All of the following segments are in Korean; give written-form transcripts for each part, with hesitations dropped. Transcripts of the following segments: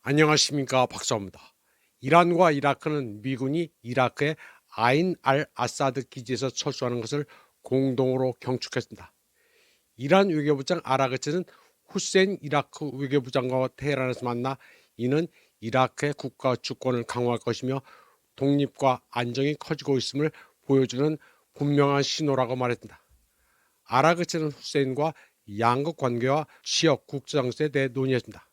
안녕하십니까, 박사입니다. 이란과 이라크는 미군이 이라크의 아인 알 아사드 기지에서 철수하는 것을 공동으로 경축했습니다. 이란 외교부장 아라그치는 후세인 이라크 외교부 장관과 테헤란에서 만나 이는 이라크의 국가 주권을 강화할 것이며 독립과 안정이 커지고 있음을 보여주는 분명한 신호라고 말했습니다. 아라그치는 후세인과 양국 관계와 지역 국제정세에 대해 논의했습니다.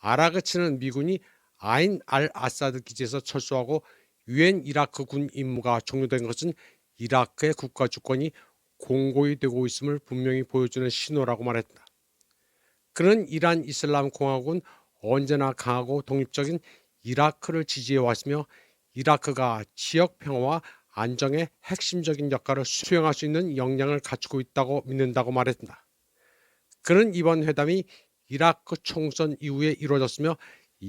아라그치는 미군이 아인 알 아사드 기지에서 철수하고 유엔 이라크 군 임무가 종료된 것은 이라크의 국가 주권이 공고히 되고 있음을 분명히 보여주는 신호라고 말했다. 그는 이란 이슬람 공화국은 언제나 강하고 독립적인 이라크를 지지해 왔으며 이라크가 지역 평화와 안정의 핵심적인 역할을 수행할 수 있는 역량을 갖추고 있다고 믿는다고 말했다. 그는 이번 회담이 이라크 총선 이후에 이루어졌으며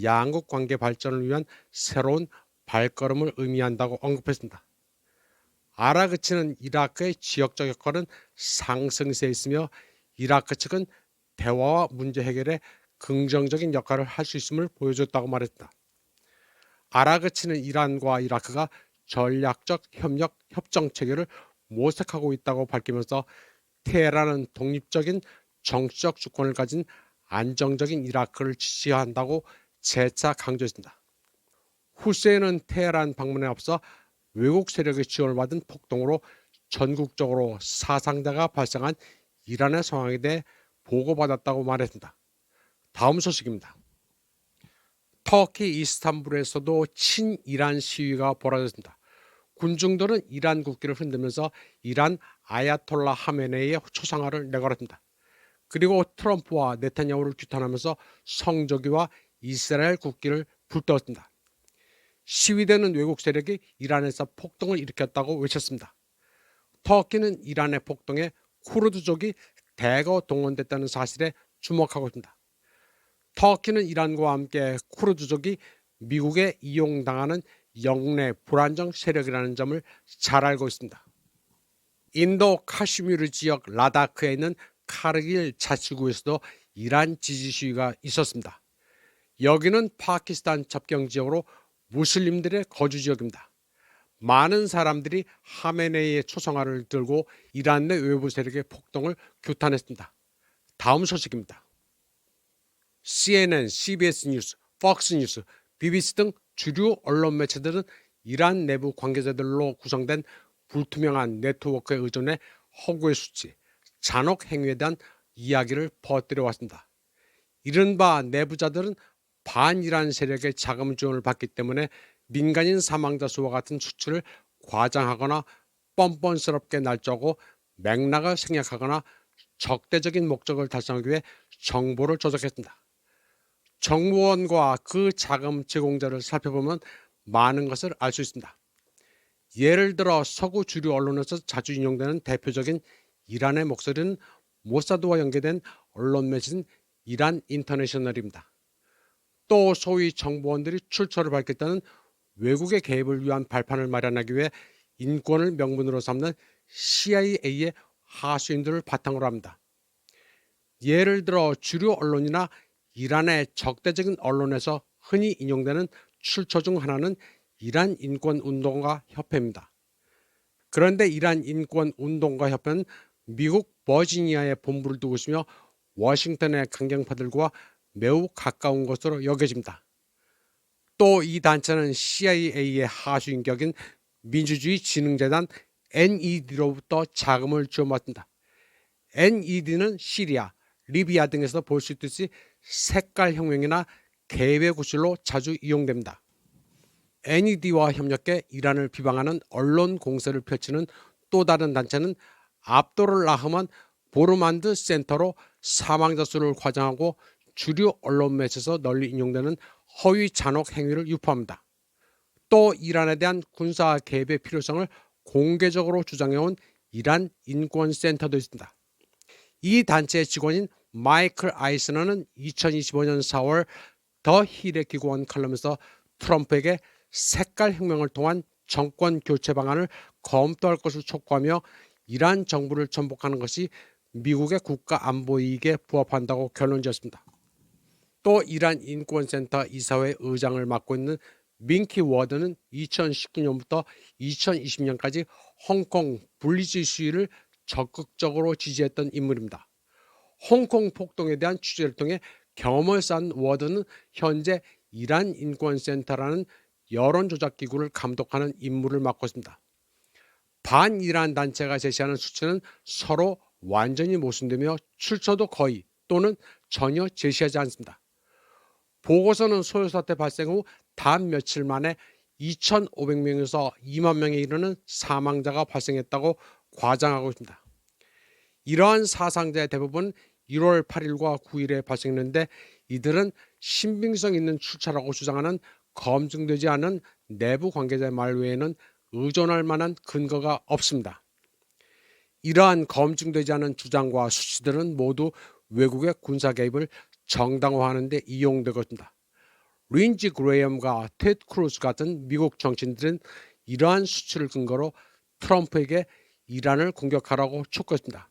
양국 관계 발전을 위한 새로운 발걸음을 의미한다고 언급했습니다. 아라그치는 이라크의 지역적 역할은 상승세에 있으며 이라크 측은 대화와 문제 해결에 긍정적인 역할을 할 수 있음을 보여줬다고 말했다. 아라그치는 이란과 이라크가 전략적 협력 협정 체계를 모색하고 있다고 밝히면서 테헤란은 독립적인 정치적 주권을 가진 안정적인 이라크를 지지한다고 재차 강조했습니다. 후세인은 테헤란 방문에 앞서 외국 세력의 지원을 받은 폭동으로 전국적으로 사상자가 발생한 이란의 상황에 대해 보고받았다고 말했습니다. 다음 소식입니다. 터키 이스탄불에서도 친이란 시위가 벌어졌습니다. 군중들은 이란 국기를 흔들면서 이란 아야톨라 하메네이의 초상화를 내걸었습니다. 그리고 트럼프와 네타냐후를 규탄하면서 성조기와 이스라엘 국기를 불태웠습니다. 시위대는 외국 세력이 이란에서 폭동을 일으켰다고 외쳤습니다. 터키는 이란의 폭동에 쿠르드족이 대거 동원됐다는 사실에 주목하고 있습니다. 터키는 이란과 함께 쿠르드족이 미국에 이용당하는 영내 불안정 세력이라는 점을 잘 알고 있습니다. 인도 카슈미르 지역 라다크에 있는 카르길 자치구에서도 이란 지지 시위가 있었습니다. 여기는 파키스탄 접경 지역으로 무슬림들의 거주 지역입니다. 많은 사람들이 하메네이의 초상화를 들고 이란 내 외부 세력의 폭동을 규탄했습니다. 다음 소식입니다. CNN, CBS 뉴스, 폭스 뉴스, BBC 등 주류 언론 매체들은 이란 내부 관계자들로 구성된 불투명한 네트워크에 의존해 허구의 수치, 잔혹 행위에 대한 이야기를 퍼뜨려 왔습니다. 이른바 내부자들은 반이란 세력의 자금 지원을 받기 때문에 민간인 사망자 수와 같은 수치를 과장하거나 뻔뻔스럽게 날조하고 맥락을 생략하거나 적대적인 목적을 달성하기 위해 정보를 조작했습니다. 정보원과 그 자금 제공자를 살펴보면 많은 것을 알 수 있습니다. 예를 들어 서구 주류 언론에서 자주 인용되는 대표적인 이란의 목소리는 모사드와 연계된 언론 매체인 이란 인터내셔널입니다. 또 소위 정보원들이 출처를 밝혔다는 외국의 개입을 위한 발판을 마련하기 위해 인권을 명분으로 삼는 CIA의 하수인들을 바탕으로 합니다. 예를 들어 주류 언론이나 이란의 적대적인 언론에서 흔히 인용되는 출처 중 하나는 이란 인권운동가 협회입니다. 그런데 이란 인권운동가 협회는 미국 버지니아에 본부를 두고 있으며 워싱턴의 강경파들과 매우 가까운 것으로 여겨집니다. 또 이 단체는 CIA의 하수인격인 민주주의 진흥재단 NED로부터 자금을 지원받습니다. NED는 시리아, 리비아 등에서 볼 수 있듯이 색깔혁명이나 개입의 구실로 자주 이용됩니다. NED와 협력해 이란을 비방하는 언론 공세를 펼치는 또 다른 단체는 압도를 라흐만 보르만드 센터로 사망자 수를 과장하고 주류 언론 매체에서 널리 인용되는 허위 잔혹 행위를 유포합니다. 또 이란에 대한 군사 개입의 필요성을 공개적으로 주장해온 이란 인권센터도 있습니다. 이 단체의 직원인 마이클 아이스너는 2025년 4월 더 힐의 기고원 칼럼에서 트럼프에게 색깔혁명을 통한 정권 교체 방안을 검토할 것을 촉구하며 이란 정부를 전복하는 것이 미국의 국가 안보 이익에 부합한다고 결론지었습니다. 또 이란 인권센터 이사회 의장을 맡고 있는 민키 워드는 2019년부터 2020년까지 홍콩 분리주의 시위를 적극적으로 지지했던 인물입니다. 홍콩 폭동에 대한 취재를 통해 경험을 쌓은 워드는 현재 이란 인권센터라는 여론조작 기구를 감독하는 임무를 맡고 있습니다. 반이란 단체가 제시하는 수치는 서로 완전히 모순되며 출처도 거의 또는 전혀 제시하지 않습니다. 보고서는 소요 사태 발생 후 단 며칠 만에 2,500명에서 2만 명에 이르는 사망자가 발생했다고 과장하고 있습니다. 이러한 사상자의 대부분 1월 8일과 9일에 발생했는데 이들은 신빙성 있는 출처라고 주장하는 검증되지 않은 내부 관계자의 말 외에는 의존할 만한 근거가 없습니다. 이러한 검증되지 않은 주장과 수치들은 모두 외국의 군사 개입을 정당화하는 데 이용되고 있습니다. 린지 그레이엄과 테드 크루즈 같은 미국 정치인들은 이러한 수치를 근거로 트럼프에게 이란을 공격하라고 촉구했습니다.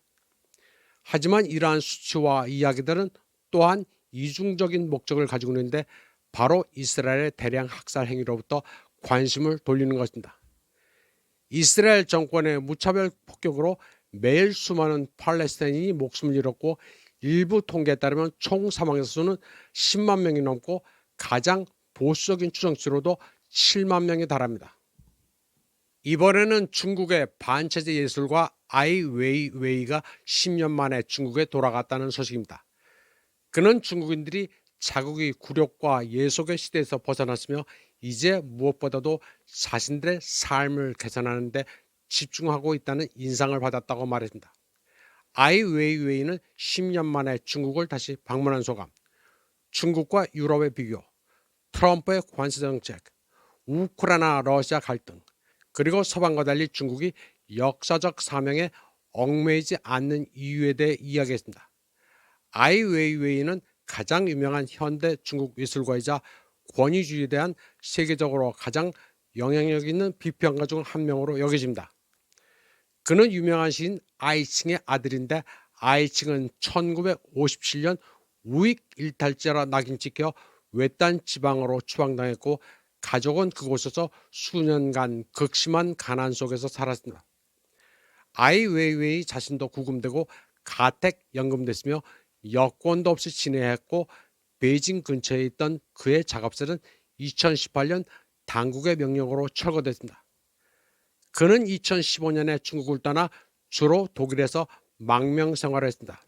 하지만 이러한 수치와 이야기들은 또한 이중적인 목적을 가지고 있는데 바로 이스라엘의 대량 학살 행위로부터 관심을 돌리는 것입니다. 이스라엘 정권의 무차별 폭격으로 매일 수많은 팔레스타인이 목숨을 잃었고 일부 통계에 따르면 총 사망자 수는 10만 명이 넘고 가장 보수적인 추정치로도 7만 명에 달합니다. 이번에는 중국의 반체제 예술가 아이 웨이웨이가 10년 만에 중국에 돌아갔다는 소식입니다. 그는 중국인들이 자국이 굴욕과 예속의 시대에서 벗어났으며 이제 무엇보다도 자신들의 삶을 개선하는 데 집중하고 있다는 인상을 받았다고 말했습니다. 아이 웨이웨이는 10년 만에 중국을 다시 방문한 소감, 중국과 유럽의 비교, 트럼프의 관세 정책, 우크라이나 러시아 갈등, 그리고 서방과 달리 중국이 역사적 사명에 얽매이지 않는 이유에 대해 이야기했습니다. 아이 웨이웨이는 가장 유명한 현대 중국 예술가이자 권위주의에 대한 세계적으로 가장 영향력 있는 비평가 중 한 명으로 여겨집니다. 그는 유명한 시인 아이칭의 아들인데 아이칭은 1957년 우익 일탈자라 낙인 찍혀 외딴 지방으로 추방당했고 가족은 그곳에서 수년간 극심한 가난 속에서 살았습니다. 아이 웨이웨이 자신도 구금되고 가택 연금됐으며 여권도 없이 지내야 했고 베이징 근처에 있던 그의 작업실은 2018년 당국의 명령으로 철거됐습니다. 그는 2015년에 중국을 떠나 주로 독일에서 망명 생활을 했습니다.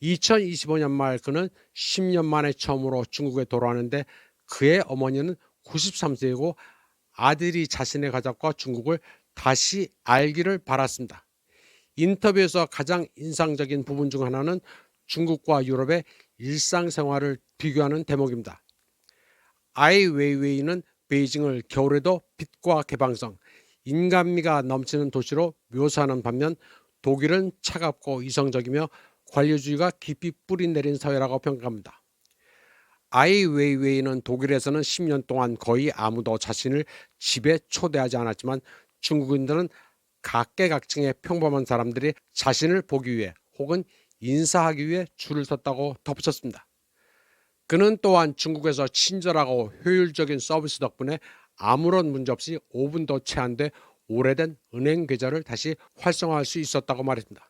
2025년 말 그는 10년 만에 처음으로 중국에 돌아왔는데 그의 어머니는 93세이고 아들이 자신의 가족과 중국을 다시 알기를 바랐습니다. 인터뷰에서 가장 인상적인 부분 중 하나는 중국과 유럽의 일상생활을 비교하는 대목입니다. 아이 웨이웨이는 베이징을 겨울에도 빛과 개방성, 인간미가 넘치는 도시로 묘사하는 반면 독일은 차갑고 이성적이며 관료주의가 깊이 뿌리내린 사회라고 평가합니다. 아이 웨이웨이는 독일에서는 10년 동안 거의 아무도 자신을 집에 초대하지 않았지만 중국인들은 각계각층의 평범한 사람들이 자신을 보기 위해 혹은 인사하기 위해 줄을 섰다고 덧붙였습니다. 그는 또한 중국에서 친절하고 효율적인 서비스 덕분에 아무런 문제 없이 5분도 채 안 돼 오래된 은행 계좌를 다시 활성화할 수 있었다고 말했습니다.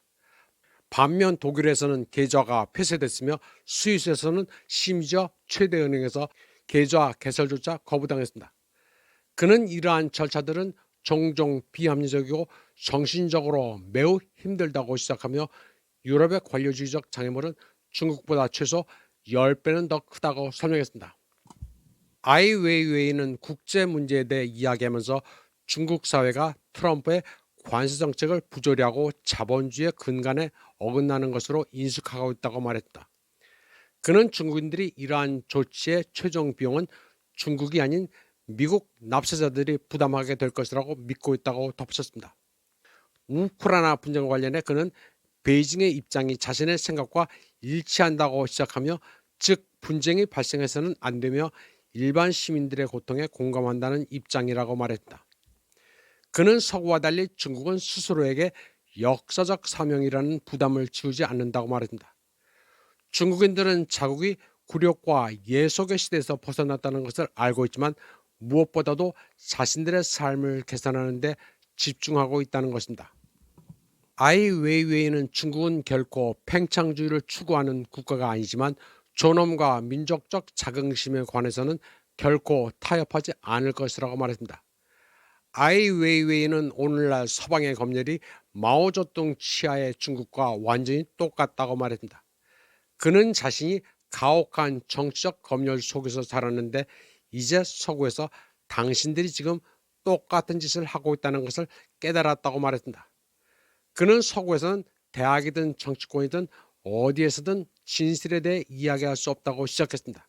반면 독일에서는 계좌가 폐쇄됐으며 스위스에서는 심지어 최대 은행에서 계좌 개설조차 거부당했습니다. 그는 이러한 절차들은 종종 비합리적이고 정신적으로 매우 힘들다고 시작하며 유럽의 관료주의적 장애물은 중국보다 최소 10배는 더 크다고 설명했습니다. 아이 웨이웨이는 국제 문제에 대해 이야기하면서 중국 사회가 트럼프의 관세 정책을 부조리하고 자본주의의 근간에 어긋나는 것으로 인식하고 있다고 말했다. 그는 중국인들이 이러한 조치의 최종 비용은 중국이 아닌 미국 납세자들이 부담하게 될 것이라고 믿고 있다고 덧붙였습니다. 우크라이나 분쟁과 관련해 그는 베이징의 입장이 자신의 생각과 일치한다고 시작하며 즉 분쟁이 발생해서는 안 되며 일반 시민들의 고통에 공감한다는 입장이라고 말했다. 그는 서구와 달리 중국은 스스로에게 역사적 사명이라는 부담을 지우지 않는다고 말했습니다. 중국인들은 자국이 굴욕과 예속의 시대에서 벗어났다는 것을 알고 있지만 무엇보다도 자신들의 삶을 개선하는 데 집중하고 있다는 것입니다. 아이 웨이웨이는 중국은 결코 팽창주의를 추구하는 국가가 아니지만 존엄과 민족적 자긍심에 관해서는 결코 타협하지 않을 것이라고 말했습니다. 아이 웨이웨이는 오늘날 서방의 검열이 마오쩌둥 치하의 중국과 완전히 똑같다고 말했습니다. 그는 자신이 가혹한 정치적 검열 속에서 자랐는데 이제 서구에서 당신들이 지금 똑같은 짓을 하고 있다는 것을 깨달았다고 말했습니다. 그는 서구에서는 대학이든 정치권이든 어디에서든 진실에 대해 이야기할 수 없다고 시작했습니다.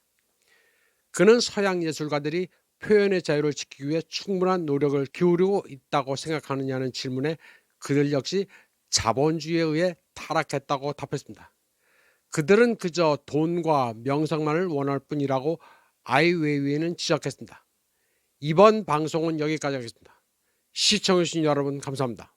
그는 서양 예술가들이 표현의 자유를 지키기 위해 충분한 노력을 기울이고 있다고 생각하느냐는 질문에 그들 역시 자본주의에 의해 타락했다고 답했습니다. 그들은 그저 돈과 명성만을 원할 뿐이라고 아이웨이웨이는 지적했습니다. 이번 방송은 여기까지 하겠습니다. 시청해주신 여러분 감사합니다.